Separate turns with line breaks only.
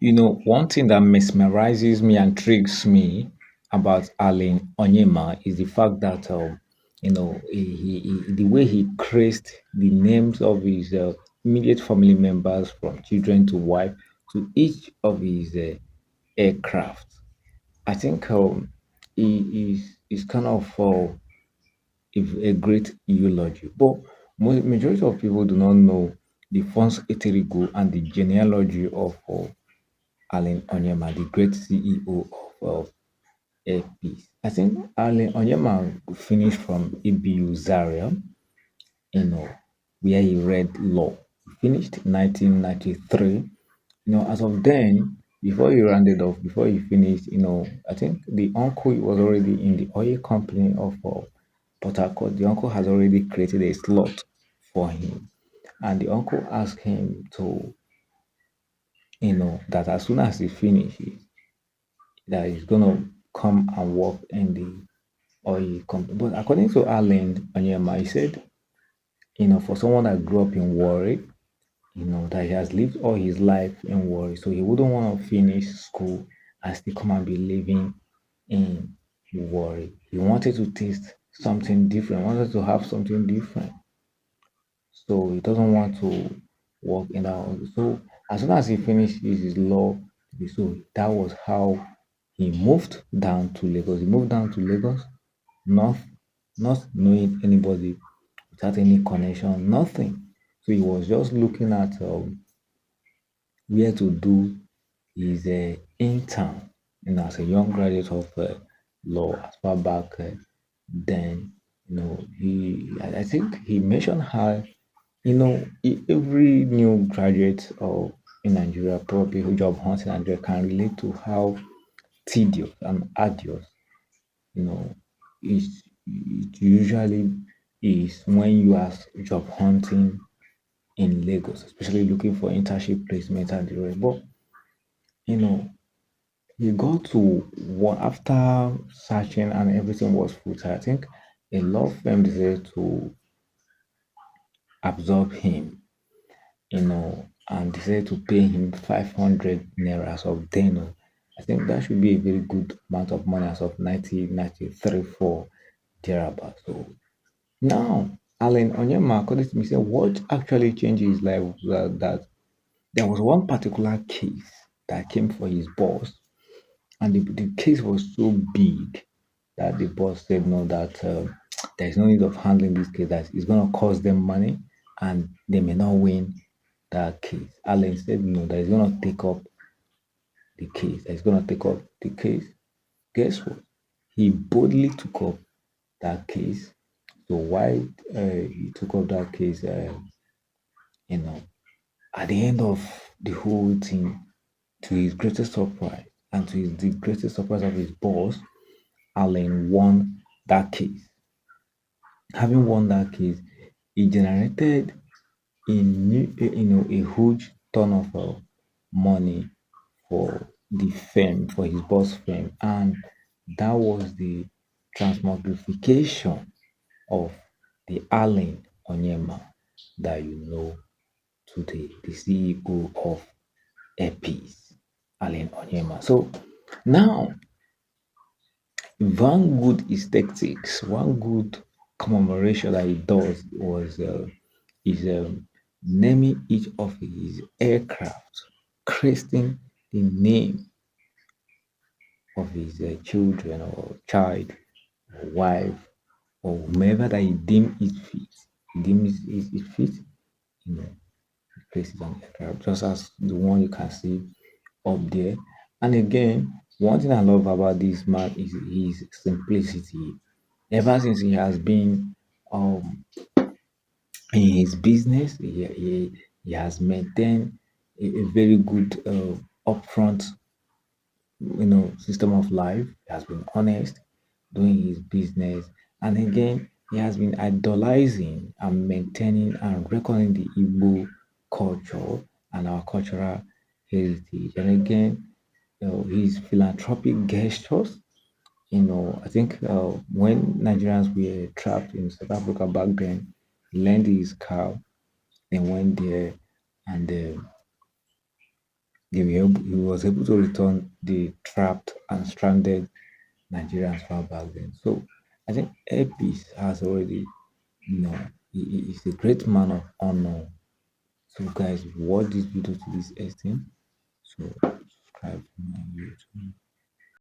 One thing that mesmerizes me and intrigues me about Allen Onyema is the fact that, the way he traced the names of his immediate family members, from children to wife, to each of his aircraft. I think he is kind of a great eulogy. But majority of people do not know the Fons Eterigo and the genealogy of Allen Onyema, the great CEO of AIRPEACE. I think Allen Onyema finished from ABU Zaria, you know, where he read law. He finished in 1993. As of then, before he rounded off, before he finished, I think the uncle was already in the oil company of Port Harcourt. The uncle has already created a slot for him. And the uncle asked him to, that as soon as he finishes, that he's gonna come and work in the oil company. But according to Allen Onyema, he said, for someone that grew up in Warri, that he has lived all his life in Warri, so he wouldn't want to finish school and still come and be living in Warri. He wanted to taste something different, wanted to have something different. So he doesn't want to work in that office. So as soon as he finished his law, so that was how he moved down to Lagos. He moved down to Lagos, not not knowing anybody, without any connection, nothing. So he was just looking at where to do his intern, as a young graduate of law, as far back then. I think he mentioned how, every new graduate of in Nigeria, probably who job hunting in Nigeria, can relate to how tedious and arduous, you know, it usually is when you are job hunting in Lagos, especially looking for internship placement and the rest. But you know, he got to one after searching and everything was full. I think a law firm decided to absorb him, and decided to pay him 500 naira as of then. I think that should be a very good amount of money as of 1993 for thereabout. So now, Allen Onyema, according to me, said what actually changed his life was that there was one particular case that came for his boss, and the case was so big that the boss said no, that there is no need of handling this case, that it's going to cost them money and they may not win that case. Allen said no, that he's going to take up the case, that he's going to take up the case. Guess what? He boldly took up that case. So why he took up that case, you know, at the end of the whole thing, to his greatest surprise and to the greatest surprise of his boss, Allen won that case. Having won that case, he generated a huge ton of money for the firm, for his boss firm, and that was the transmogrification of the Allen Onyema that you know today, the CEO of AIRPEACE, Allen Onyema. So now, one good aesthetics, one good commemoration that he does was is naming each of his aircraft, cresting the name of his children or child or wife or whomever that he deemed it fit. He deems it fit, you know, places on aircraft, just as the one you can see up there. And again, one thing I love about this man is his simplicity. Ever since he has been in his business, he has maintained a very good upfront, system of life. He has been honest doing his business, and again, he has been idolizing and maintaining and reckoning the Igbo culture and our cultural heritage. And again, his philanthropic gestures. I think when Nigerians were trapped in South Africa back then, he lent his car and went there and he was able to return the trapped and stranded Nigerians far back then. So I think AirPeace has already, he's a great man of honor. So guys, watch this video to this extent. So subscribe to my YouTube.